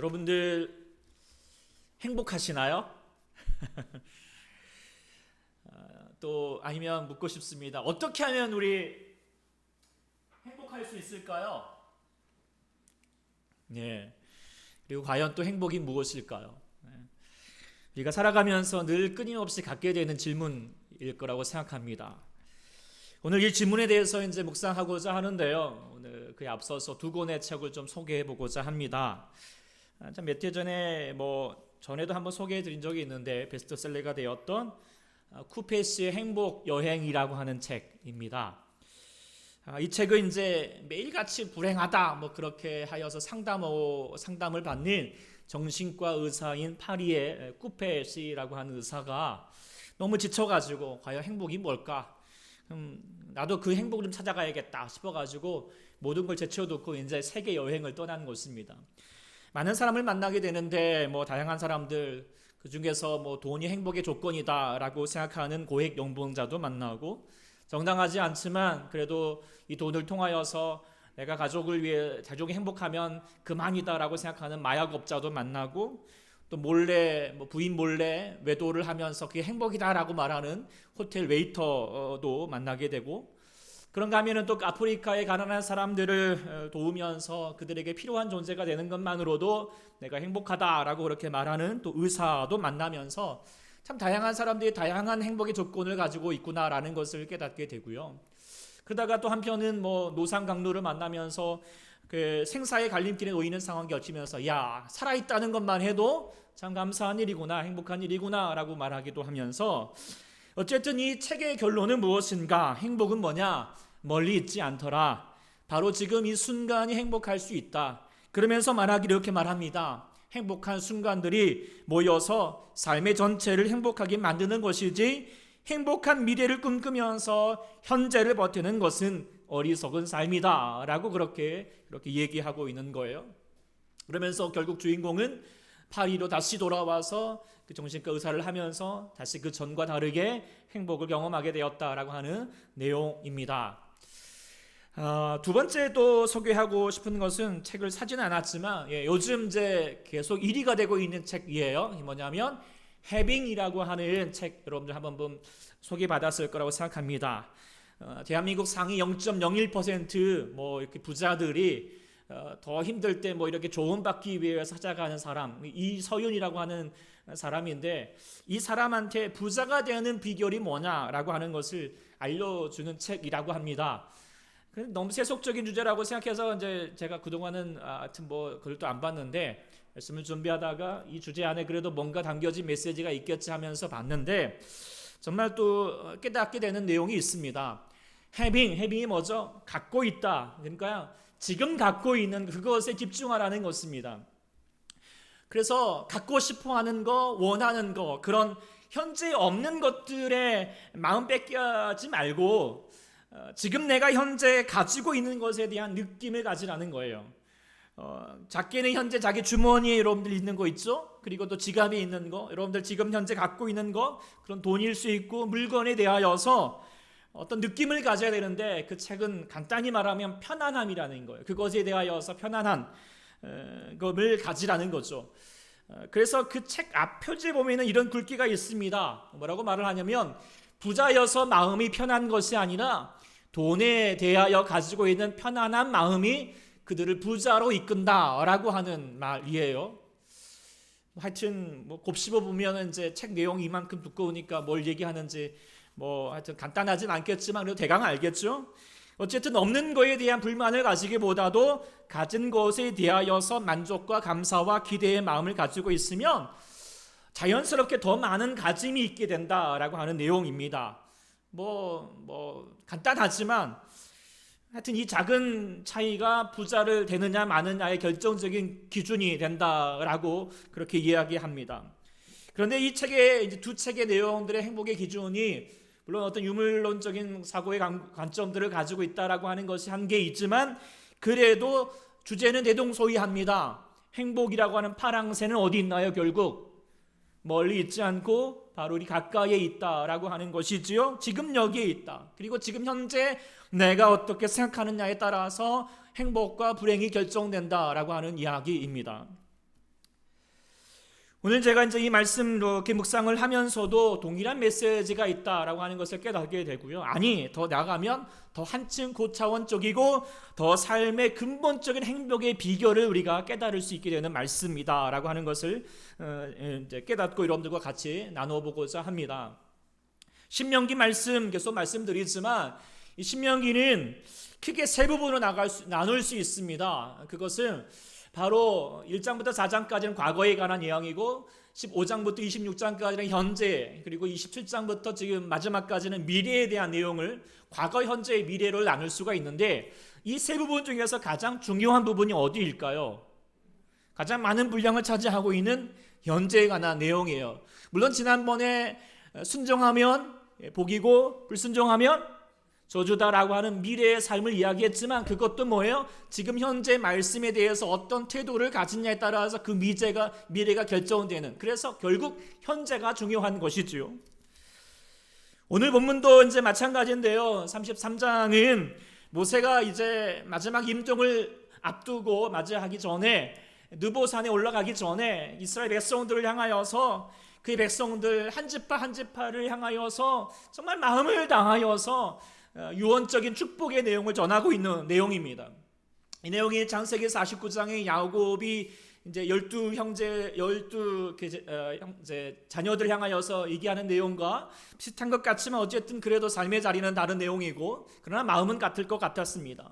여러분들 행복하시나요? 또 아니면 묻고 싶습니다. 어떻게 하면 우리 행복할 수 있을까요? 네. 그리고 과연 또 행복이 무엇일까요? 우리가 살아가면서 늘 끊임없이 갖게 되는 질문일 거라고 생각합니다. 오늘 이 질문에 대해서 이제 묵상하고자 하는데요. 오늘 그에 앞서서 두 권의 책을 좀 소개해 보고자 합니다. 몇 해 전에 전에도 한번 소개해 드린 적이 있는데 베스트셀러가 되었던 쿠페시의 행복 여행이라고 하는 책입니다. 이 책은 이제 매일같이 불행하다 그렇게 하여서 상담을 받는 정신과 의사인 파리의 쿠페시라고 하는 의사가 너무 지쳐가지고 과연 행복이 뭘까? 나도 그 행복을 좀 찾아가야겠다 싶어가지고 모든 걸 제쳐두고 이제 세계 여행을 떠난 것입니다. 많은 사람을 만나게 되는데 다양한 사람들, 그 중에서 돈이 행복의 조건이다라고 생각하는 고액 연봉자도 만나고, 정당하지 않지만 그래도 이 돈을 통하여서 내가 가족이 행복하면 그만이다라고 생각하는 마약업자도 만나고, 또 몰래 부인 몰래 외도를 하면서 그게 행복이다라고 말하는 호텔 웨이터도 만나게 되고, 그런가 하면은 또 아프리카의 가난한 사람들을 도우면서 그들에게 필요한 존재가 되는 것만으로도 내가 행복하다라고 그렇게 말하는 또 의사도 만나면서 참 다양한 사람들이 다양한 행복의 조건을 가지고 있구나라는 것을 깨닫게 되고요. 그러다가 또 한편은 노상강로를 만나면서 그 생사의 갈림길에 놓이는 상황을 겹치면서 살아있다는 것만 해도 참 감사한 일이구나, 행복한 일이구나 라고 말하기도 하면서, 어쨌든 이 책의 결론은 무엇인가? 행복은 뭐냐? 멀리 있지 않더라. 바로 지금 이 순간이 행복할 수 있다. 그러면서 이렇게 말합니다. 행복한 순간들이 모여서 삶의 전체를 행복하게 만드는 것이지, 행복한 미래를 꿈꾸면서 현재를 버티는 것은 어리석은 삶이다 라고 그렇게 얘기하고 있는 거예요. 그러면서 결국 주인공은 파리로 다시 돌아와서 그 정신과 의사를 하면서 다시 그 전과 다르게 행복을 경험하게 되었다라고 하는 내용입니다. 두 번째 또 소개하고 싶은 것은 책을 사지는 않았지만 요즘 이제 계속 1위가 되고 있는 책이에요. 뭐냐면 해빙이라고 하는 책, 여러분들 한번 소개받았을 거라고 생각합니다. 대한민국 상위 0.01% 이렇게 부자들이 더 힘들 때 이렇게 조언받기 위해서 찾아가는 사람, 이서윤이라고 하는 사람인데, 이 사람한테 부자가 되는 비결이 뭐냐라고 하는 것을 알려주는 책이라고 합니다. 너무 세속적인 주제라고 생각해서 이제 제가 그동안은 하여튼 그걸 또 안 봤는데, 말씀을 준비하다가 이 주제 안에 그래도 뭔가 담겨진 메시지가 있겠지 하면서 봤는데 정말 또 깨닫게 되는 내용이 있습니다. 해빙이 뭐죠? 갖고 있다. 그러니까 지금 갖고 있는 그것에 집중하라는 것입니다. 그래서 갖고 싶어하는 거, 원하는 거, 그런 현재 없는 것들에 마음 뺏기지 말고 지금 내가 현재 가지고 있는 것에 대한 느낌을 가지라는 거예요. 작게는 현재 자기 주머니에 여러분들 있는 거 있죠? 그리고 또 지갑에 있는 거, 여러분들 지금 현재 갖고 있는 거, 그런 돈일 수 있고 물건에 대하여서 어떤 느낌을 가져야 되는데, 그 책은 간단히 말하면 편안함이라는 거예요. 그것에 대하여서 편안한 것을 가지라는 거죠. 그래서 그 책 앞표지에 보면은 이런 글귀가 있습니다. 뭐라고 말을 하냐면, 부자여서 마음이 편한 것이 아니라 돈에 대하여 가지고 있는 편안한 마음이 그들을 부자로 이끈다라고 하는 말이에요. 하여튼 곱씹어 보면 이제 책 내용이 이만큼 두꺼우니까 뭘 얘기하는지 하여튼 간단하진 않겠지만 그래도 대강 알겠죠. 어쨌든 없는 거에 대한 불만을 가지기보다도 가진 것에 대하여서 만족과 감사와 기대의 마음을 가지고 있으면 자연스럽게 더 많은 가짐이 있게 된다라고 하는 내용입니다. 간단하지만 하여튼 이 작은 차이가 부자를 되느냐 마느냐의 결정적인 기준이 된다라고 그렇게 이야기합니다. 그런데 이 책의 이제 두 책의 내용들의 행복의 기준이 물론 어떤 유물론적인 사고의 관점들을 가지고 있다라고 하는 것이 한계 있지만, 그래도 주제는 대동소이합니다. 행복이라고 하는 파랑새는 어디 있나요? 결국 멀리 있지 않고 바로 우리 가까이에 있다라고 하는 것이지요. 지금 여기에 있다. 그리고 지금 현재 내가 어떻게 생각하느냐에 따라서 행복과 불행이 결정된다라고 하는 이야기입니다. 오늘 제가 이제 이 말씀 이렇게 묵상을 하면서도 동일한 메시지가 있다라고 하는 것을 깨닫게 되고요. 아니, 더 나아가면 더 한층 고차원적이고 더 삶의 근본적인 행복의 비결을 우리가 깨달을 수 있게 되는 말씀이다라고 하는 것을 이제 깨닫고 여러분들과 같이 나눠보고자 합니다. 신명기 말씀 계속 말씀드리지만 이 신명기는 크게 세 부분으로 나눌 수 있습니다. 그것은 바로 1장부터 4장까지는 과거에 관한 내용이고 15장부터 26장까지는 현재, 그리고 27장부터 지금 마지막까지는 미래에 대한 내용을 과거, 현재, 미래로 나눌 수가 있는데 이 세 부분 중에서 가장 중요한 부분이 어디일까요? 가장 많은 분량을 차지하고 있는 현재에 관한 내용이에요. 물론 지난번에 순종하면 복이고 불순종하면 저주다라고 하는 미래의 삶을 이야기했지만 그것도 뭐예요? 지금 현재 말씀에 대해서 어떤 태도를 가지냐에 따라서 그 미래가 결정되는, 그래서 결국 현재가 중요한 것이지요. 오늘 본문도 이제 마찬가지인데요. 33장은 모세가 이제 마지막 임종을 앞두고 맞이하기 전에 느보산에 올라가기 전에 이스라엘 백성들을 향하여서 그 백성들 한 지파 한 지파를 향하여서 정말 마음을 다하여서 유언적인 축복의 내용을 전하고 있는 내용입니다. 이 내용이 창세기 49장의 야곱이 이제 12 자녀들 향하여서 얘기하는 내용과 비슷한 것 같지만 어쨌든 그래도 삶의 자리는 다른 내용이고 그러나 마음은 같을 것 같았습니다.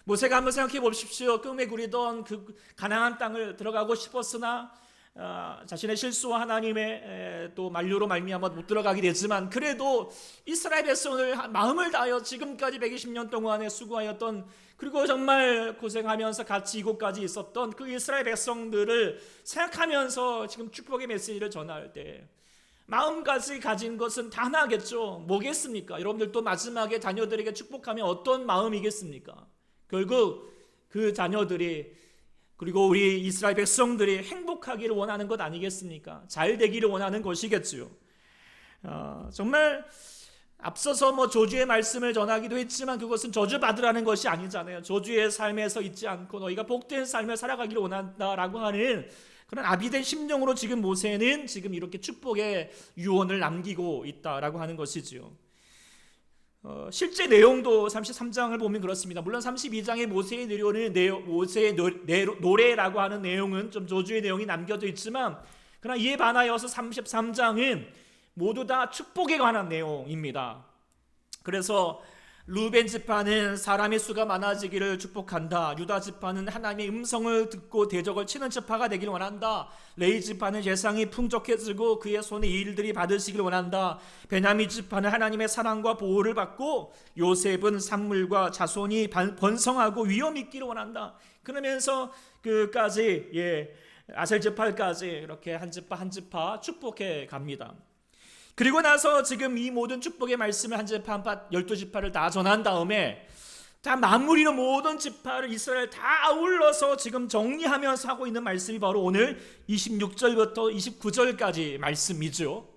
모세가 한번 생각해 보십시오. 꿈에 그리던 그 가나안 땅을 들어가고 싶었으나 자신의 실수와 하나님의 또 만류로 말미암아 못 들어가게 되지만 그래도 이스라엘 백성을 마음을 다하여 지금까지 120년 동안에 수고하였던, 그리고 정말 고생하면서 같이 이곳까지 있었던 그 이스라엘 백성들을 생각하면서 지금 축복의 메시지를 전할 때 마음까지 가진 것은 다 하나겠죠. 뭐겠습니까? 여러분들도 마지막에 자녀들에게 축복하면 어떤 마음이겠습니까? 결국 그 자녀들이, 그리고 우리 이스라엘 백성들이 행복하기를 원하는 것 아니겠습니까? 잘 되기를 원하는 것이겠지요. 정말 앞서서 저주의 말씀을 전하기도 했지만 그것은 저주 받으라는 것이 아니잖아요. 저주의 삶에서 있지 않고 너희가 복된 삶을 살아가기를 원한다라고 하는 그런 아비된 심령으로 지금 모세는 지금 이렇게 축복의 유언을 남기고 있다라고 하는 것이지요. 실제 내용도 33장을 보면 그렇습니다. 물론 32장의 모세의 노래라고 하는 내용은 좀 저주의 내용이 남겨져 있지만 그러나 이에 반하여서 33장은 모두 다 축복에 관한 내용입니다. 그래서 루벤 지파는 사람의 수가 많아지기를 축복한다. 유다 지파는 하나님의 음성을 듣고 대적을 치는 지파가 되기를 원한다. 레위 지파는 재상이 풍족해지고 그의 손에 일들이 받으시길 원한다. 베냐민 지파는 하나님의 사랑과 보호를 받고 요셉은 산물과 자손이 번성하고 위엄 있기를 원한다. 그러면서 그까지 아셀 지파까지 이렇게 한 지파 한 지파 축복해 갑니다. 그리고 나서 지금 이 모든 축복의 말씀을 한 지파 한 12지파를 다 전한 다음에 다 맞물이는 모든 지파를 이스라엘 다 아울러서 지금 정리하면서 하고 있는 말씀이 바로 오늘 26절부터 29절까지 말씀이죠.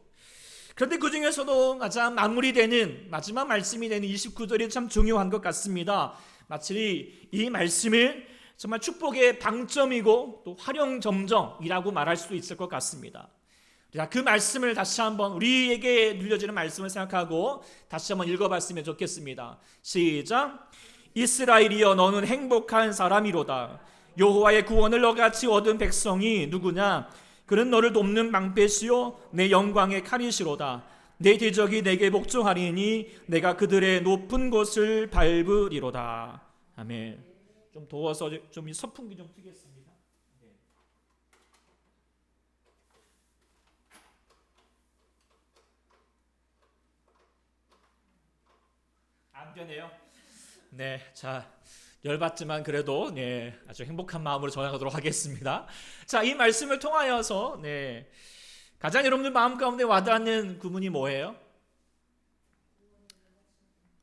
그런데 그 중에서도 가장 마무리 되는 마지막 말씀이 되는 29절이 참 중요한 것 같습니다. 마치 이 말씀은 정말 축복의 방점이고 또 활용점정이라고 말할 수도 있을 것 같습니다. 자, 그 말씀을 다시 한번 우리에게 눌려지는 말씀을 생각하고 다시 한번 읽어봤으면 좋겠습니다. 시작. 이스라엘이여 너는 행복한 사람이로다. 여호와의 구원을 너같이 얻은 백성이 누구냐? 그는 너를 돕는 방패시요 내 영광의 칼이시로다. 내 대적이 내게 복종하리니 내가 그들의 높은 곳을 밟으리로다. 아멘. 좀 더워서 좀 선풍기 좀 트겠습니다. 안 되네요. 네, 자 열받지만 그래도 아주 행복한 마음으로 전하도록 하겠습니다. 자, 이 말씀을 통하여서 가장 여러분들 마음 가운데 와닿는 구문이 뭐예요?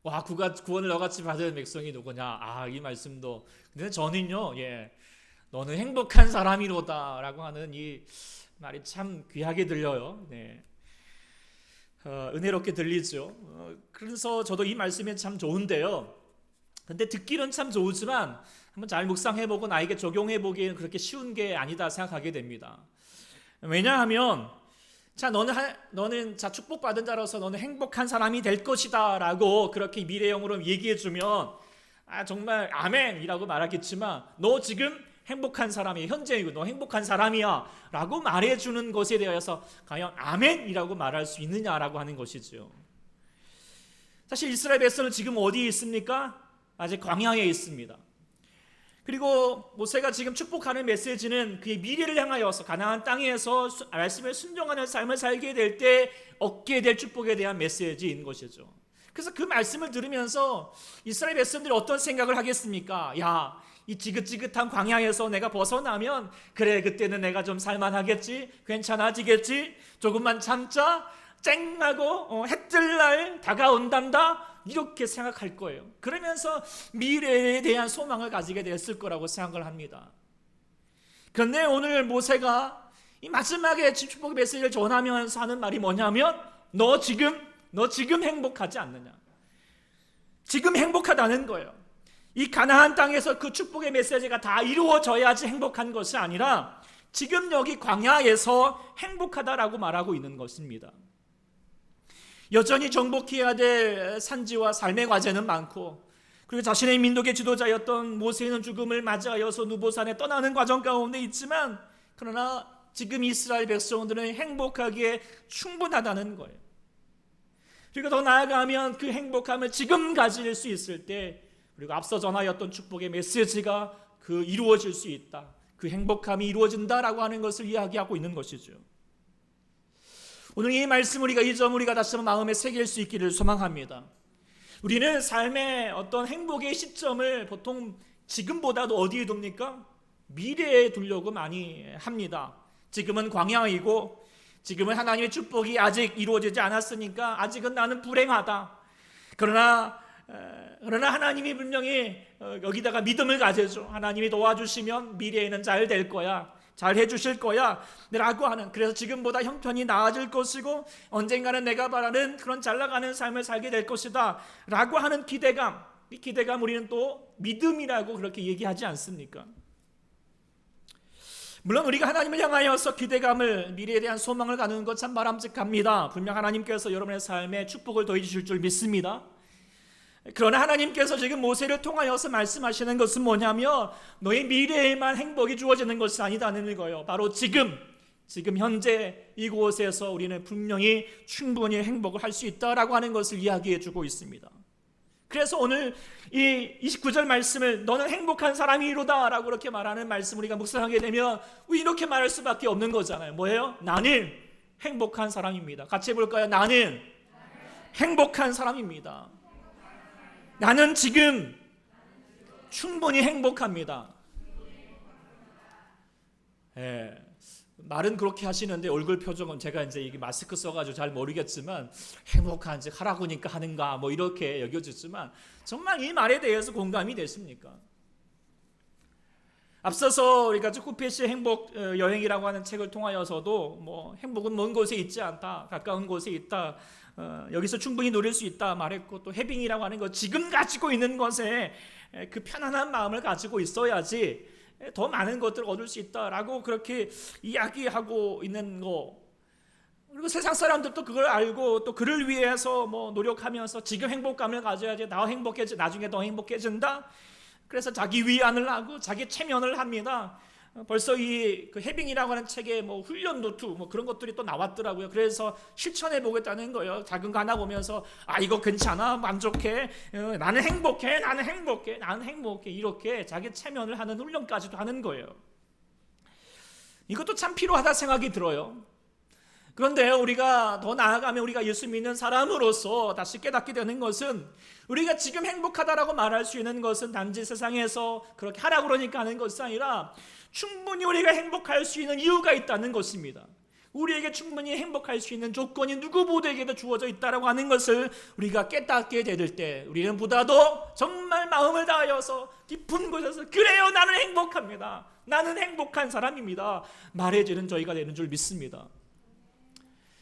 와, 구원을 너같이 받은 백성이 누구냐? 이 말씀도. 근데 저는요, 너는 행복한 사람이로다라고 하는 이 말이 참 귀하게 들려요. 은혜롭게 들리죠. 그래서 저도 이 말씀이 참 좋은데요. 근데 듣기는 참 좋지만 한번 잘 묵상해보고 나에게 적용해보기에는 그렇게 쉬운 게 아니다 생각하게 됩니다. 왜냐하면 자 너는 자 축복받은 자로서 너는 행복한 사람이 될 것이다 라고 그렇게 미래형으로 얘기해주면 정말 아멘이라고 말하겠지만 너 지금 행복한 사람이야, 현재 너 행복한 사람이야 라고 말해주는 것에 대해서 과연 아멘이라고 말할 수 있느냐라고 하는 것이죠. 사실 이스라엘 백성은 지금 어디에 있습니까? 아직 광야에 있습니다. 그리고 모세가 지금 축복하는 메시지는 그의 미래를 향하여서 가나안 땅에서 말씀에 순종하는 삶을 살게 될 때 얻게 될 축복에 대한 메시지인 것이죠. 그래서 그 말씀을 들으면서 이스라엘 백성들이 어떤 생각을 하겠습니까? 야, 이 지긋지긋한 광야에서 내가 벗어나면 그래 그때는 내가 좀 살만하겠지, 괜찮아지겠지, 조금만 참자, 쨍하고 해 뜰 날 다가온단다 이렇게 생각할 거예요. 그러면서 미래에 대한 소망을 가지게 됐을 거라고 생각을 합니다. 그런데 오늘 모세가 이 마지막에 축복 메시지를 전하면서 하는 말이 뭐냐면 너 지금 행복하지 않느냐, 지금 행복하다는 거예요. 이 가나안 땅에서 그 축복의 메시지가 다 이루어져야지 행복한 것이 아니라 지금 여기 광야에서 행복하다라고 말하고 있는 것입니다. 여전히 정복해야 될 산지와 삶의 과제는 많고, 그리고 자신의 민족의 지도자였던 모세는 죽음을 맞이하여서 누보산에 떠나는 과정 가운데 있지만, 그러나 지금 이스라엘 백성들은 행복하기에 충분하다는 거예요. 그리고 더 나아가면 그 행복함을 지금 가질 수 있을 때, 그리고 앞서 전하였던 축복의 메시지가 그 이루어질 수 있다, 그 행복함이 이루어진다라고 하는 것을 이야기하고 있는 것이죠. 오늘 이 말씀 이 점 우리가 다시 한번 마음에 새길 수 있기를 소망합니다. 우리는 삶의 어떤 행복의 시점을 보통 지금보다도 어디에 둡니까? 미래에 두려고 많이 합니다. 지금은 광야이고 지금은 하나님의 축복이 아직 이루어지지 않았으니까 아직은 나는 불행하다. 그러나 하나님이 분명히 여기다가 믿음을 가져줘. 하나님이 도와주시면 미래에는 잘 될 거야, 잘 해주실 거야 라고 하는, 그래서 지금보다 형편이 나아질 것이고 언젠가는 내가 바라는 그런 잘나가는 삶을 살게 될 것이다 라고 하는 기대감, 이 기대감 우리는 또 믿음이라고 그렇게 얘기하지 않습니까? 물론 우리가 하나님을 향하여서 기대감을, 미래에 대한 소망을 가는 것 참 바람직합니다. 분명 하나님께서 여러분의 삶에 축복을 더해 주실 줄 믿습니다. 그러나 하나님께서 지금 모세를 통하여서 말씀하시는 것은 뭐냐면 너의 미래에만 행복이 주어지는 것이 아니다는 거예요. 바로 지금 현재 이곳에서 우리는 분명히 충분히 행복을 할 수 있다라고 하는 것을 이야기해 주고 있습니다. 그래서 오늘 이 29절 말씀을 너는 행복한 사람이로다 라고 그렇게 말하는 말씀 우리가 묵상하게 되면 이렇게 말할 수밖에 없는 거잖아요. 뭐예요? 나는 행복한 사람입니다. 같이 해볼까요? 나는 행복한 사람입니다. 나는 지금 충분히 행복합니다. 말은 그렇게 하시는데 얼굴 표정은 제가 이제 이게 마스크 써가지고 잘 모르겠지만 행복한지 하라고니까 하는가 뭐 이렇게 여겨지지만 정말 이 말에 대해서 공감이 되십니까? 앞서서 우리가 쿠페시의 행복 여행이라고 하는 책을 통하여서도 뭐 행복은 먼 곳에 있지 않다, 가까운 곳에 있다, 여기서 충분히 누릴 수 있다 말했고, 또 해빙이라고 하는 것, 지금 가지고 있는 것에 그 편안한 마음을 가지고 있어야지 더 많은 것들을 얻을 수 있다라고 그렇게 이야기하고 있는 거. 그리고 세상 사람들도 그걸 알고 또 그를 위해서 뭐 노력하면서 지금 행복감을 가져야지 나중에 더 행복해진다. 그래서 자기 위안을 하고 자기 체면을 합니다. 벌써 그 해빙이라고 하는 책에 뭐 훈련 노트 뭐 그런 것들이 또 나왔더라고요. 그래서 실천해 보겠다는 거예요. 작은 거 하나 보면서 이거 괜찮아, 만족해, 나는 행복해 이렇게 자기 체면을 하는 훈련까지도 하는 거예요. 이것도 참 필요하다 생각이 들어요. 그런데 우리가 더 나아가면 우리가 예수 믿는 사람으로서 다시 깨닫게 되는 것은 우리가 지금 행복하다라고 말할 수 있는 것은 단지 세상에서 그렇게 하라고 그러니까 하는 것이 아니라 충분히 우리가 행복할 수 있는 이유가 있다는 것입니다. 우리에게 충분히 행복할 수 있는 조건이 누구보다에게도 주어져 있다고 하는 것을 우리가 깨닫게 될 때 우리는 보다도 정말 마음을 다하여서 깊은 곳에서 그래요, 나는 행복합니다, 나는 행복한 사람입니다 말해주는 저희가 되는 줄 믿습니다.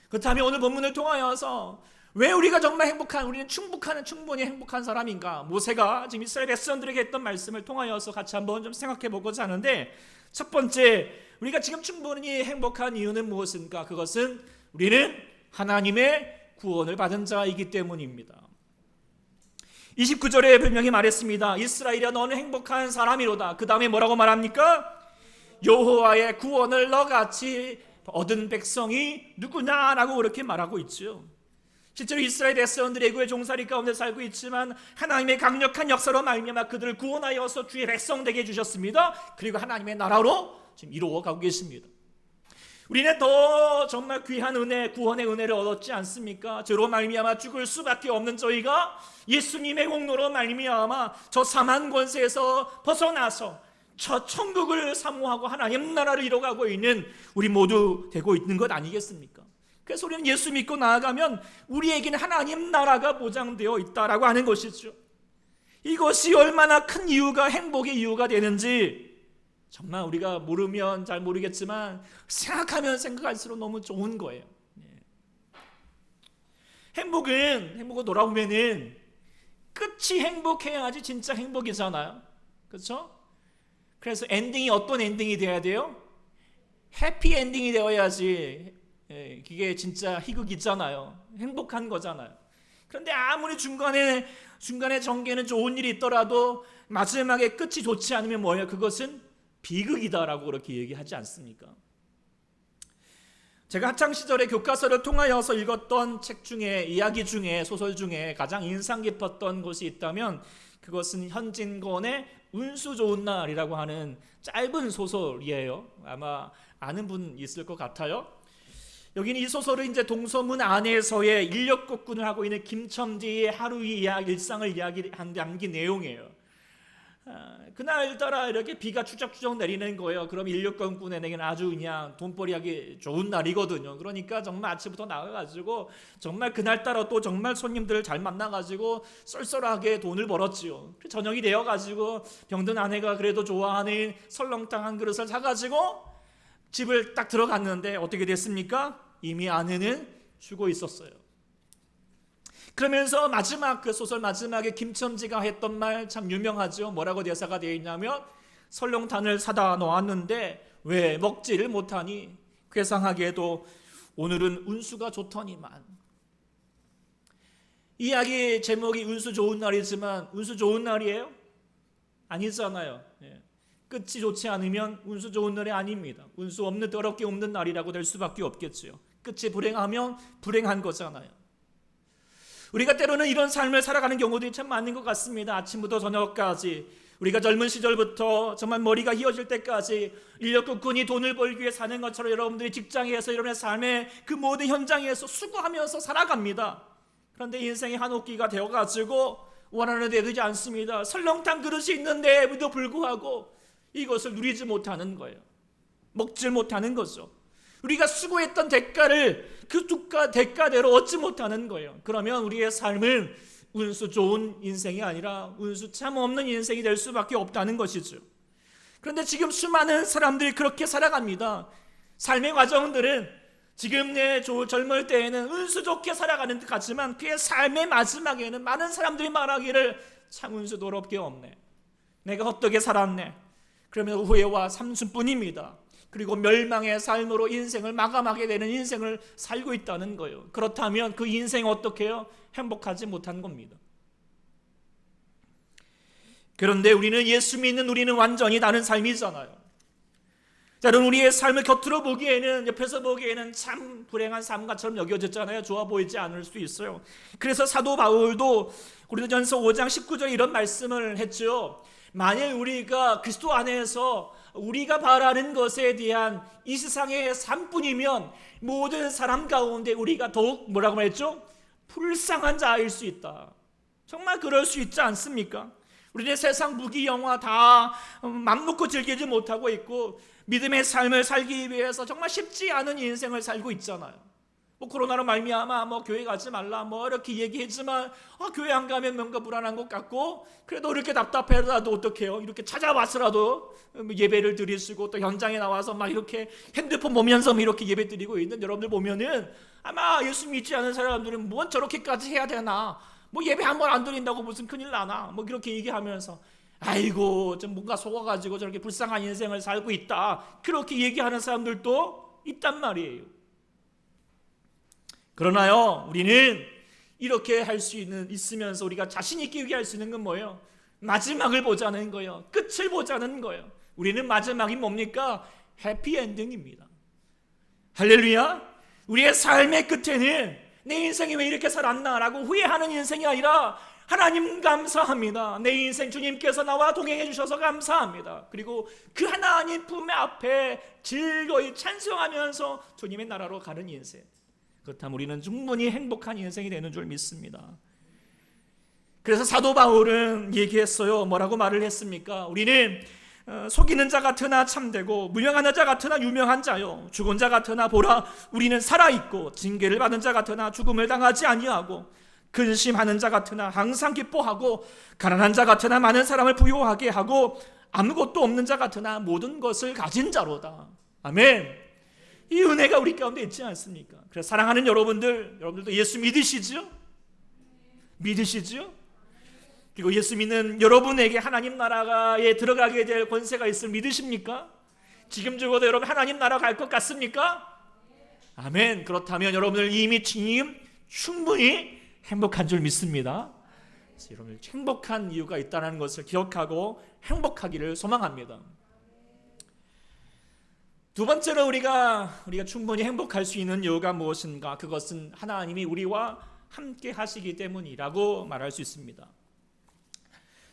그렇다면 오늘 본문을 통하여서 왜 우리가 정말 우리는 충분히 행복한 사람인가? 모세가 지금 이스라엘 백성들에게 했던 말씀을 통하여서 같이 한번 좀 생각해 보고자 하는데, 첫 번째, 우리가 지금 충분히 행복한 이유는 무엇인가? 그것은 우리는 하나님의 구원을 받은 자이기 때문입니다. 29절에 분명히 말했습니다. 이스라엘아 너는 행복한 사람이로다. 그 다음에 뭐라고 말합니까? 여호와의 구원을 너같이 얻은 백성이 누구냐? 라고 그렇게 말하고 있죠. 실제로 이스라엘 백성들이 애굽의 종살이 가운데 살고 있지만 하나님의 강력한 역사로 말미암아 그들을 구원하여서 주의 백성 되게 해주셨습니다. 그리고 하나님의 나라로 지금 이루어가고 계십니다. 우리는 더 정말 귀한 은혜, 구원의 은혜를 얻었지 않습니까? 저로 말미암아 죽을 수밖에 없는 저희가 예수님의 공로로 말미암아 저 사망 권세에서 벗어나서 저 천국을 사모하고 하나님 나라를 이뤄가고 있는 우리 모두 되고 있는 것 아니겠습니까? 그래서 우리는 예수 믿고 나아가면 우리에게는 하나님 나라가 보장되어 있다라고 하는 것이죠. 이것이 얼마나 큰 이유가 행복의 이유가 되는지 정말 우리가 모르면 잘 모르겠지만 생각하면 생각할수록 너무 좋은 거예요. 행복은 돌아보면은 끝이 행복해야지 진짜 행복이잖아요. 그렇죠? 그래서 엔딩이 어떤 엔딩이 돼야 돼요? 해피 엔딩이 되어야지 그게 진짜 희극이잖아요. 행복한 거잖아요. 그런데 아무리 중간에 전개는 좋은 일이 있더라도 마지막에 끝이 좋지 않으면 뭐예요? 그것은 비극이다라고 그렇게 얘기하지 않습니까? 제가 학창시절에 교과서를 통하여서 읽었던 책 중에, 이야기 중에, 소설 중에 가장 인상 깊었던 것이 있다면 그것은 현진건의 운수 좋은 날이라고 하는 짧은 소설이에요. 아마 아는 분 있을 것 같아요. 여기는 이 소설은 이제 동서문 안에서의 인력거꾼을 하고 있는 김첨지의 하루의 일상을 담긴 내용이에요. 그날따라 이렇게 비가 추적추적 내리는 거예요. 그럼 인력거꾼에게는 아주 그냥 돈벌이하기 좋은 날이거든요. 그러니까 정말 아침부터 나가가지고 정말 그날따라 또 정말 손님들 잘 만나가지고 쏠쏠하게 돈을 벌었지요. 저녁이 되어가지고 병든 아내가 그래도 좋아하는 설렁탕 한 그릇을 사가지고 집을 딱 들어갔는데 어떻게 됐습니까? 이미 아내는 죽어 있었어요. 그러면서 그 소설 마지막에 김첨지가 했던 말 참 유명하죠. 뭐라고 대사가 되어 있냐면 설렁탕을 사다 놓았는데 왜 먹지를 못하니 괴상하게도 오늘은 운수가 좋더니만. 이야기 제목이 운수 좋은 날이지만 운수 좋은 날이에요? 아니잖아요. 끝이 좋지 않으면 운수 좋은 날이 아닙니다. 운수 없는 더럽게 없는 날이라고 될 수밖에 없겠죠. 끝이 불행하면 불행한 거잖아요. 우리가 때로는 이런 삶을 살아가는 경우들이 참 많은 것 같습니다. 아침부터 저녁까지 우리가 젊은 시절부터 정말 머리가 휘어질 때까지 인력거꾼이 돈을 벌기 위해 사는 것처럼 여러분들이 직장에서 여러분의 삶의 그 모든 현장에서 수고하면서 살아갑니다. 그런데 인생이 한옥기가 되어가지고 원하는 데 되지 않습니다. 설렁탕 그릇이 있는데도 불구하고 이것을 누리지 못하는 거예요. 먹질 못하는 거죠. 우리가 수고했던 대가를 그 대가대로 얻지 못하는 거예요. 그러면 우리의 삶은 운수 좋은 인생이 아니라 운수 참 없는 인생이 될 수밖에 없다는 것이죠. 그런데 지금 수많은 사람들이 그렇게 살아갑니다. 삶의 과정들은 지금 내 젊을 때에는 운수 좋게 살아가는 듯 같지만 그의 삶의 마지막에는 많은 사람들이 말하기를 참 운수 더럽게 없네. 내가 헛되게 살았네. 그러면 후회와 삼순뿐입니다. 그리고 멸망의 삶으로 인생을 마감하게 되는 인생을 살고 있다는 거예요. 그렇다면 그 인생 어떻게 해요? 행복하지 못한 겁니다. 그런데 우리는 예수 믿는 우리는 완전히 다른 삶이잖아요. 여러분 우리의 삶을 겉으로 보기에는 옆에서 보기에는 참 불행한 삶과처럼 여겨졌잖아요. 좋아 보이지 않을 수 있어요. 그래서 사도 바울도 고린도전서 5장 19절에 이런 말씀을 했죠. 만일 우리가 그리스도 안에서 우리가 바라는 것에 대한 이 세상의 삶뿐이면 모든 사람 가운데 우리가 더욱 뭐라고 말했죠? 불쌍한 자일 수 있다. 정말 그럴 수 있지 않습니까? 우리는 세상 무기 영화 다 맘먹고 즐기지 못하고 있고 믿음의 삶을 살기 위해서 정말 쉽지 않은 인생을 살고 있잖아요. 코로나로 말미암아 교회 가지 말라 이렇게 얘기했지만 교회 안 가면 뭔가 불안한 것 같고 그래도 이렇게 답답해라도 어떡해요? 이렇게 찾아와서라도 예배를 드리시고 또 현장에 나와서 이렇게 핸드폰 보면서 이렇게 예배 드리고 있는 여러분들 보면은 아마 예수 믿지 않은 사람들은 저렇게까지 해야 되나? 예배 한 번 안 드린다고 무슨 큰일 나나? 이렇게 얘기하면서 아이고 좀 뭔가 속아가지고 저렇게 불쌍한 인생을 살고 있다, 그렇게 얘기하는 사람들도 있단 말이에요. 그러나요, 우리는 이렇게 할 수 있으면서 우리가 자신 있게 얘기할 수 있는 건 뭐예요? 마지막을 보자는 거예요. 끝을 보자는 거예요. 우리는 마지막이 뭡니까? 해피엔딩입니다. 할렐루야. 우리의 삶의 끝에는 내 인생이 왜 이렇게 살았나 라고 후회하는 인생이 아니라, 하나님 감사합니다, 내 인생 주님께서 나와 동행해 주셔서 감사합니다, 그리고 그 하나님 품에 앞에 즐거이 찬송하면서 주님의 나라로 가는 인생, 그렇다면 우리는 충분히 행복한 인생이 되는 줄 믿습니다. 그래서 사도 바울은 얘기했어요. 뭐라고 말을 했습니까? 우리는 속이는 자 같으나 참되고 무명하는 자 같으나 유명한 자요, 죽은 자 같으나 보라 우리는 살아있고, 징계를 받은 자 같으나 죽음을 당하지 아니하고, 근심하는 자 같으나 항상 기뻐하고, 가난한 자 같으나 많은 사람을 부유하게 하고, 아무것도 없는 자 같으나 모든 것을 가진 자로다. 아멘. 이 은혜가 우리 가운데 있지 않습니까? 그래서 사랑하는 여러분들도 예수 믿으시죠? 믿으시죠? 그리고 예수 믿는 여러분에게 하나님 나라에 들어가게 될 권세가 있을 믿으십니까? 지금 죽어도 여러분 하나님 나라 갈 것 같습니까? 아멘. 그렇다면 여러분들 이미 충분히 행복한 줄 믿습니다. 여러분 행복한 이유가 있다는 것을 기억하고 행복하기를 소망합니다. 두 번째로 우리가 충분히 행복할 수 있는 이유가 무엇인가? 그것은 하나님이 우리와 함께 하시기 때문이라고 말할 수 있습니다.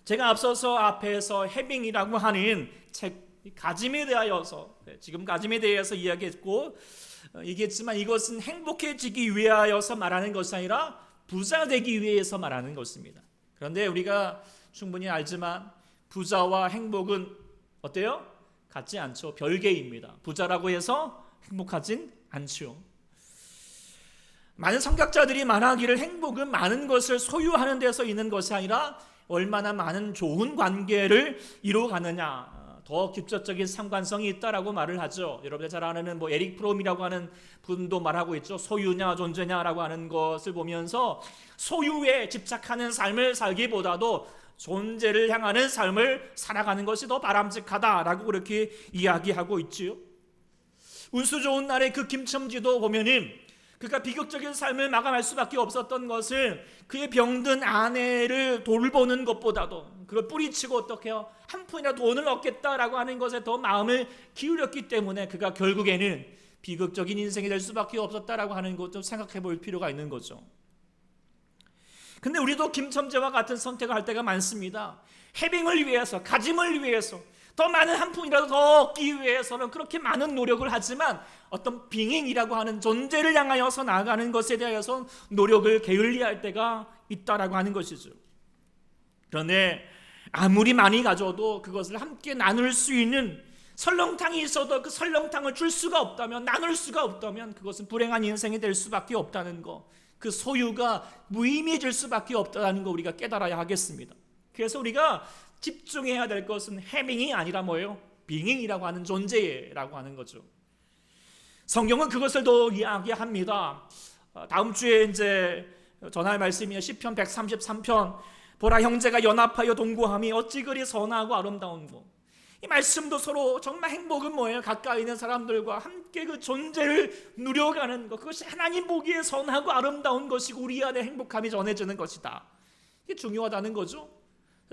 제가 앞서서 앞에서 해빙이라고 하는 책 가짐에 대하여서, 지금 가짐에 대해서 얘기했지만 이것은 행복해지기 위하여서 말하는 것이 아니라 부자 되기 위해서 말하는 것입니다. 그런데 우리가 충분히 알지만 부자와 행복은 어때요? 같지 않죠. 별개입니다. 부자라고 해서 행복하진 않죠. 많은 성격자들이 말하기를 행복은 많은 것을 소유하는 데서 있는 것이 아니라 얼마나 많은 좋은 관계를 이루어가느냐, 더 직접적인 상관성이 있다라고 말을 하죠. 여러분들 잘 아는 에릭 프롬이라고 하는 분도 말하고 있죠. 소유냐 존재냐라고 하는 것을 보면서 소유에 집착하는 삶을 살기보다도 존재를 향하는 삶을 살아가는 것이 더 바람직하다라고 그렇게 이야기하고 있지요. 운수 좋은 날에 그 김첨지도 보면은 그가 비극적인 삶을 마감할 수밖에 없었던 것은 그의 병든 아내를 돌보는 것보다도, 그걸 뿌리치고 어떻게 해요? 한 푼이라도 돈을 얻겠다라고 하는 것에 더 마음을 기울였기 때문에 그가 결국에는 비극적인 인생이 될 수밖에 없었다라고 하는 것 좀 생각해 볼 필요가 있는 거죠. 근데 우리도 김첨지와 같은 선택을 할 때가 많습니다. 해빙을 위해서, 가짐을 위해서, 더 많은 한 푼이라도 더 얻기 위해서는 그렇게 많은 노력을 하지만 어떤 빙행이라고 하는 존재를 향하여서 나아가는 것에 대해서 노력을 게을리할 때가 있다라고 하는 것이죠. 그런데 아무리 많이 가져도 그것을 함께 나눌 수 있는 설렁탕이 있어도 그 설렁탕을 줄 수가 없다면, 나눌 수가 없다면 그것은 불행한 인생이 될 수밖에 없다는 거, 그 소유가 무의미해질 수밖에 없다는 거 우리가 깨달아야 하겠습니다. 그래서 우리가 집중해야 될 것은 해밍이 아니라 뭐예요? 빙행이라고 하는 존재라고 하는 거죠. 성경은 그것을 더 이야기합니다. 다음 주에 이제 전할 말씀이 시편 133편, 보라 형제가 연합하여 동거함이 어찌 그리 선하고 아름다운고. 이 말씀도 서로 정말 행복은 뭐예요? 가까이 있는 사람들과 함께 그 존재를 누려가는 것, 그것이 하나님 보기에 선하고 아름다운 것이고 우리 안에 행복함이 전해지는 것이다. 이게 중요하다는 거죠.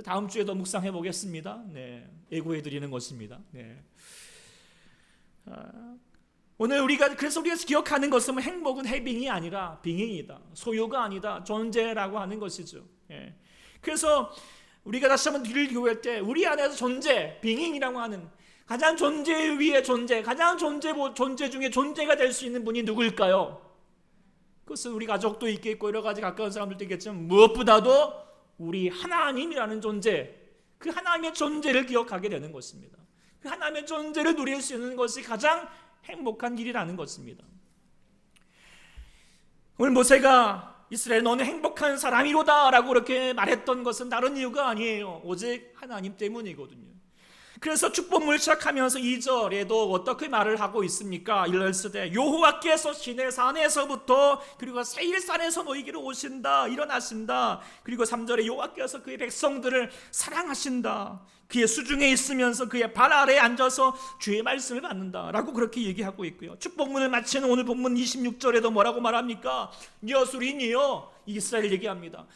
다음 주에도 묵상해 보겠습니다. 네, 예고해 드리는 것입니다. 네. 오늘 그래서 우리가 기억하는 것은 행복은 해빙이 아니라 빙행이다. 소유가 아니다. 존재라고 하는 것이죠. 예. 그래서 우리가 다시 한번 뒤를 기울일 때 우리 안에서 존재, 빙행이라고 하는 가장 존재 위의 존재, 가장 존재 중에 존재가 될 수 있는 분이 누구일까요? 그것은 우리 가족도 있겠고 여러 가지 가까운 사람들도 있겠지만 무엇보다도 우리 하나님이라는 존재, 그 하나님의 존재를 기억하게 되는 것입니다. 그 하나님의 존재를 누릴 수 있는 것이 가장 행복한 일이라는 것입니다. 오늘 모세가 이스라엘 너는 행복한 사람이로다 라고 그렇게 말했던 것은 다른 이유가 아니에요. 오직 하나님 때문이거든요. 그래서 축복문을 시작하면서 2절에도 어떻게 말을 하고 있습니까? 이르시되 여호와께서 시내산에서부터 그리고 세일산에서 너희에게로 오신다, 일어나신다. 그리고 3절에 여호와께서 그의 백성들을 사랑하신다, 그의 수중에 있으면서 그의 발 아래에 앉아서 주의 말씀을 받는다 라고 그렇게 얘기하고 있고요. 축복문을 마치는 오늘 본문 26절에도 뭐라고 말합니까? 여수린이여, 이스라엘 얘기합니다.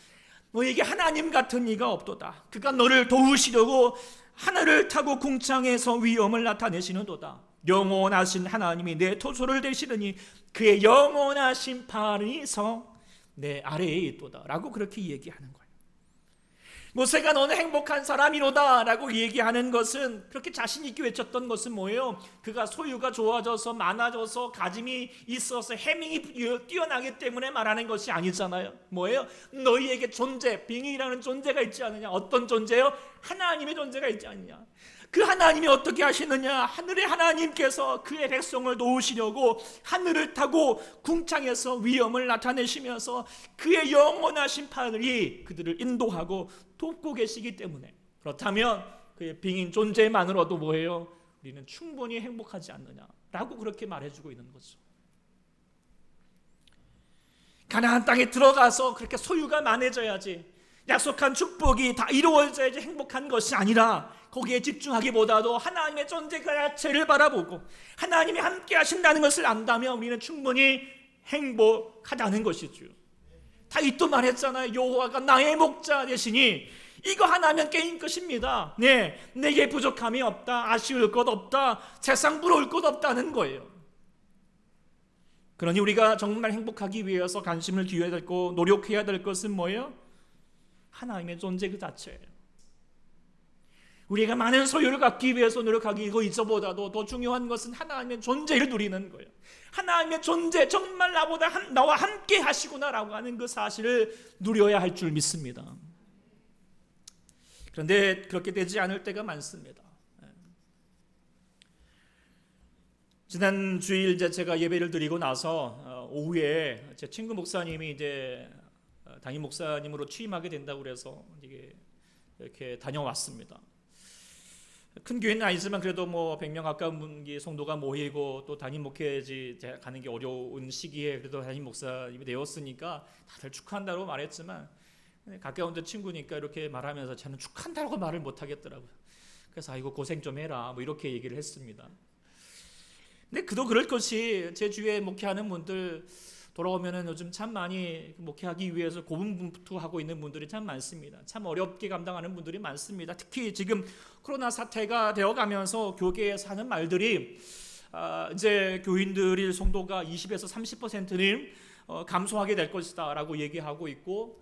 너에게 하나님 같은 이가 없도다. 그가 너를 도우시려고 하늘을 타고 궁창에서 위엄을 나타내시는도다. 영원하신 하나님이 내 토소를 되시느니 그의 영원하신 팔이 내 아래에 있도다 라고 그렇게 얘기하는 거예요. 모세가 너는 행복한 사람이로다 라고 얘기하는 것은, 그렇게 자신 있게 외쳤던 것은 뭐예요? 그가 소유가 좋아져서 많아져서 가짐이 있어서 해밍이 뛰어나기 때문에 말하는 것이 아니잖아요. 뭐예요? 너희에게 존재, 빙이라는 존재가 있지 않느냐. 어떤 존재요? 하나님의 존재가 있지 않느냐. 그 하나님이 어떻게 하시느냐? 하늘의 하나님께서 그의 백성을 도우시려고 하늘을 타고 궁창에서 위엄을 나타내시면서 그의 영원하신 팔이 그들을 인도하고 돕고 계시기 때문에, 그렇다면 그의 빙인 존재만으로도 뭐예요? 우리는 충분히 행복하지 않느냐라고 그렇게 말해주고 있는 거죠. 가나안 땅에 들어가서 그렇게 소유가 많아져야지, 약속한 축복이 다 이루어져야지 행복한 것이 아니라, 거기에 집중하기보다도 하나님의 존재 그 자체를 바라보고 하나님이 함께 하신다는 것을 안다면 우리는 충분히 행복하다는 것이죠. 다윗도 말했잖아요. 여호와가 나의 목자 되시니 이거 하나면 게임 끝입니다. 네, 내게 부족함이 없다, 아쉬울 것 없다, 세상 부러울 것 없다는 거예요. 그러니 우리가 정말 행복하기 위해서 관심을 기울여야 되고 노력해야 될 것은 뭐예요? 하나님의 존재 그 자체예요. 우리가 많은 소유를 갖기 위해서 노력하기, 이거보다도 더 중요한 것은 하나님의 존재를 누리는 거예요. 하나님의 존재, 정말 나와 함께 하시구나라고 하는 그 사실을 누려야 할 줄 믿습니다. 그런데 그렇게 되지 않을 때가 많습니다. 지난 주일 제가 예배를 드리고 나서 오후에 제 친구 목사님이 이제 담임 목사님으로 취임하게 된다고 그래서 이렇게 다녀왔습니다. 큰 교회는 아니지만 그래도 뭐 100명 가까운 성도가 모이고 또 담임 목회지 가는 게 어려운 시기에 그래도 담임 목사님이 되었으니까 다들 축하한다고 말했지만, 가까운 데 친구니까 이렇게 말하면서 저는 축하한다고 말을 못 하겠더라고요. 그래서 아이고 고생 좀 해라 뭐 이렇게 얘기를 했습니다. 근데 그도 그럴 것이, 제 주위에 목회하는 분들 돌아오면은 요즘 참 많이 목회하기 위해서 고군분투하고 있는 분들이 참 많습니다. 참 어렵게 감당하는 분들이 많습니다. 특히 지금 코로나 사태가 되어가면서 교계에서 하는 말들이 이제 교인들의 성도가 20에서 30%는 감소하게 될 것이다라고 얘기하고 있고,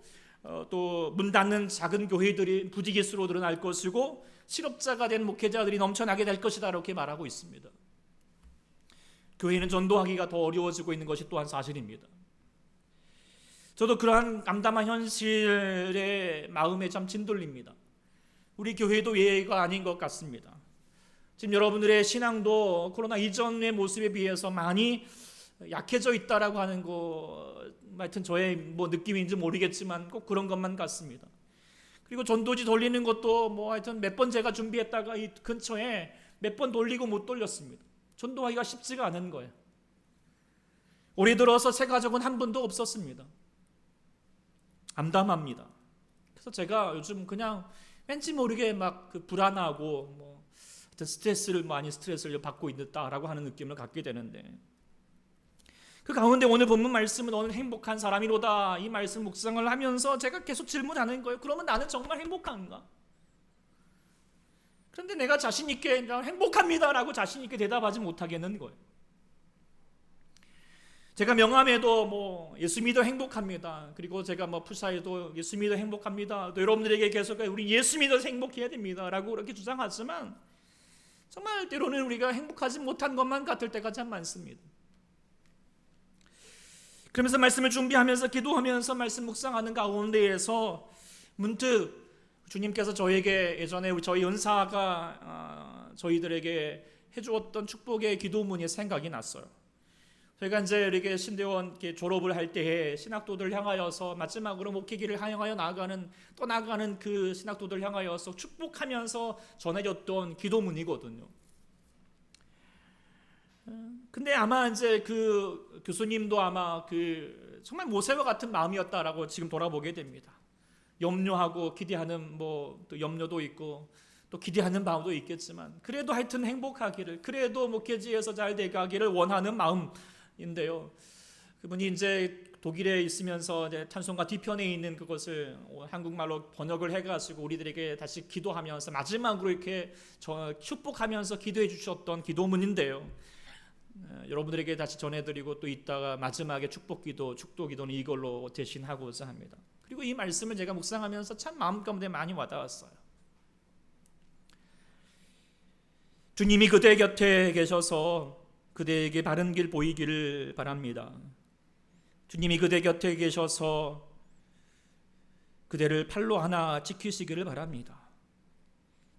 또 문 닫는 작은 교회들이 부지기수로 늘어날 것이고 실업자가 된 목회자들이 넘쳐나게 될 것이다 이렇게 말하고 있습니다. 교회는 전도하기가 더 어려워지고 있는 것이 또한 사실입니다. 저도 그러한 암담한 현실에 마음에 참 진돌립니다. 우리 교회도 예외가 아닌 것 같습니다. 지금 여러분들의 신앙도 코로나 이전의 모습에 비해서 많이 약해져 있다라고 하는 거, 하여튼 저의 느낌인지 모르겠지만 꼭 그런 것만 같습니다. 그리고 전도지 돌리는 것도 하여튼 몇 번 제가 준비했다가 이 근처에 몇 번 돌리고 못 돌렸습니다. 전도하기가 쉽지가 않은 거예요. 올해 들어서 새 가족은 한 분도 없었습니다. 암담합니다. 그래서 제가 요즘 그냥 왠지 모르게 불안하고 스트레스를 받고 있다라고 하는 느낌을 갖게 되는데, 그 가운데 오늘 본문 말씀은 너는 행복한 사람이로다 이 말씀 묵상을 하면서 제가 계속 질문하는 거예요. 그러면 나는 정말 행복한가? 그런데 내가 자신 있게 행복합니다라고 자신 있게 대답하지 못하겠는 거예요. 제가 명함에도 예수 믿어 행복합니다. 그리고 제가 푸사에도 예수 믿어 행복합니다. 또 여러분들에게 계속 우리 예수 믿어서 행복해야 됩니다라고 그렇게 주장하지만 정말 때로는 우리가 행복하지 못한 것만 같을 때가 참 많습니다. 그러면서 말씀을 준비하면서 기도하면서 말씀 묵상하는 가운데에서 문득 주님께서 저에게 예전에 저희 은사가 저희들에게 해주었던 축복의 기도문이 생각이 났어요. 저희가 이제 이렇게 신대원 이렇게 졸업을 할 때에 신학도들 향하여서 마지막으로 목회기를 향하여 나아가는 그 신학도들 향하여서 축복하면서 전해졌던 기도문이거든요. 근데 아마 이제 그 교수님도 아마 그 정말 모세와 같은 마음이었다라고 지금 돌아보게 됩니다. 염려하고 기대하는 뭐 또 염려도 있고 또 기대하는 마음도 있겠지만 그래도 하여튼 행복하기를, 그래도 목회지에서 잘 돼가기를 원하는 마음인데요. 그분이 이제 독일에 있으면서 이제 찬송가 뒤편에 있는 그것을 한국말로 번역을 해가지고 우리들에게 다시 기도하면서 마지막으로 이렇게 축복하면서 기도해 주셨던 기도문인데요. 여러분들에게 다시 전해드리고 또 이따가 마지막에 축복기도, 축도기도는 이걸로 대신하고자 합니다. 그리고 이 말씀을 제가 묵상하면서 참 마음 가운데 많이 와닿았어요. 주님이 그대 곁에 계셔서 그대에게 바른 길 보이기를 바랍니다. 주님이 그대 곁에 계셔서 그대를 팔로 하나 지키시기를 바랍니다.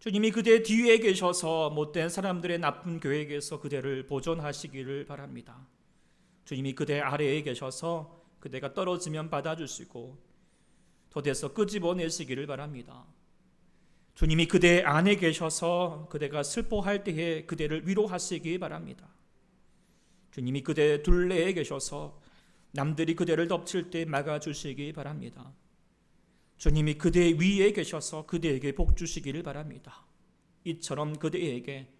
주님이 그대 뒤에 계셔서 못된 사람들의 나쁜 계획에서 그대를 보존하시기를 바랍니다. 주님이 그대 아래에 계셔서 그대가 떨어지면 받아주시고 돛에서 끄집어내시기를 바랍니다. 주님이 그대 안에 계셔서 그대가 슬퍼할 때에 그대를 위로하시기 바랍니다. 주님이 그대 둘레에 계셔서 남들이 그대를 덮칠 때 막아주시기 바랍니다. 주님이 그대 위에 계셔서 그대에게 복 주시기를 바랍니다. 이처럼 그대에게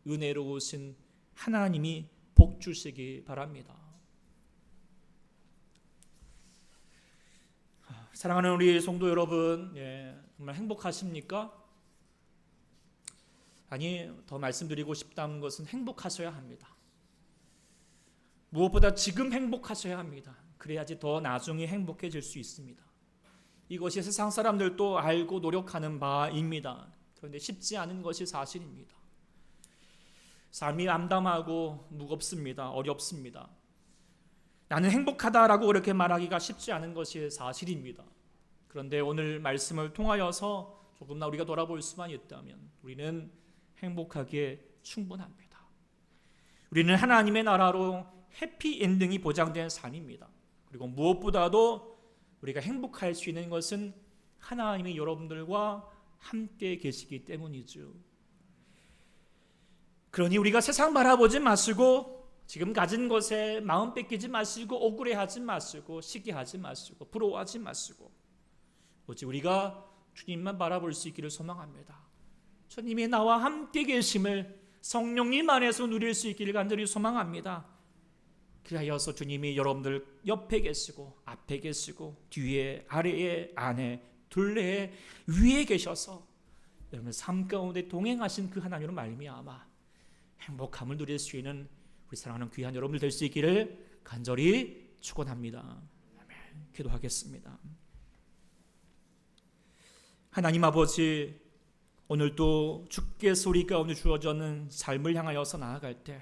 은혜로우신 하나님이 복 주시기 바랍니다. 사랑하는 우리 성도 여러분, 정말 행복하십니까? 아니, 더 말씀드리고 싶다는 것은 행복하셔야 합니다. 무엇보다 지금 행복하셔야 합니다. 그래야지 더 나중에 행복해질 수 있습니다. 이것이 세상 사람들도 알고 노력하는 바입니다. 그런데 쉽지 않은 것이 사실입니다. 삶이 암담하고 무겁습니다. 어렵습니다. 나는 행복하다라고 그렇게 말하기가 쉽지 않은 것이 사실입니다. 그런데 오늘 말씀을 통하여서 조금나 우리가 돌아볼 수만 있다면 우리는 행복하기에 충분합니다. 우리는 하나님의 나라로 해피엔딩이 보장된 삶입니다. 그리고 무엇보다도 우리가 행복할 수 있는 것은 하나님이 여러분들과 함께 계시기 때문이죠. 그러니 우리가 세상 바라보지 마시고 지금 가진 것에 마음 뺏기지 마시고 억울해하지 마시고 시기하지 마시고 부러워하지 마시고 오직 우리가 주님만 바라볼 수 있기를 소망합니다. 주님이 나와 함께 계심을 성령님 안에서 누릴 수 있기를 간절히 소망합니다. 그리하여서 주님이 여러분들 옆에 계시고 앞에 계시고 뒤에 아래에 안에 둘레에 위에 계셔서 여러분의 삶 가운데 동행하신 그 하나님으로 말미암아 행복함을 누릴 수 있는 우리 사랑하는 귀한 여러분들 될 수 있기를 간절히 축원합니다. 아멘. 기도하겠습니다. 하나님 아버지, 오늘도 주께서 우리 가운데 주어졌는 삶을 향하여서 나아갈 때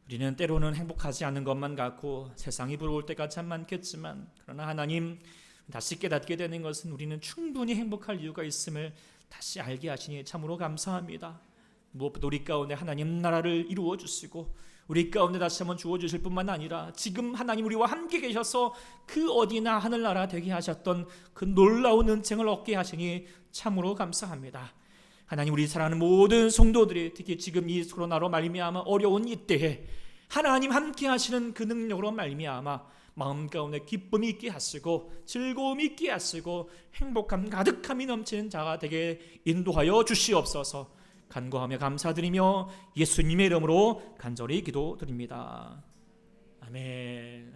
우리는 때로는 행복하지 않은 것만 같고 세상이 부러울 때가 참 많겠지만 그러나 하나님 다시 깨닫게 되는 것은 우리는 충분히 행복할 이유가 있음을 다시 알게 하시니 참으로 감사합니다. 무엇보다 우리 가운데 하나님 나라를 이루어 주시고 우리 가운데 다시 한번 주어 주실 뿐만 아니라 지금 하나님 우리와 함께 계셔서 그 어디나 하늘나라 되게 하셨던 그 놀라운 은총을 얻게 하시니 참으로 감사합니다. 하나님, 우리 사랑하는 모든 성도들이 특히 지금 이 코로나로 말미암아 어려운 이때에 하나님 함께 하시는 그 능력으로 말미암아 마음 가운데 기쁨이 있게 하시고 즐거움이 있게 하시고 행복함 가득함이 넘치는 자가 되게 인도하여 주시옵소서. 간구하며 감사드리며 예수님의 이름으로 간절히 기도드립니다. 아멘.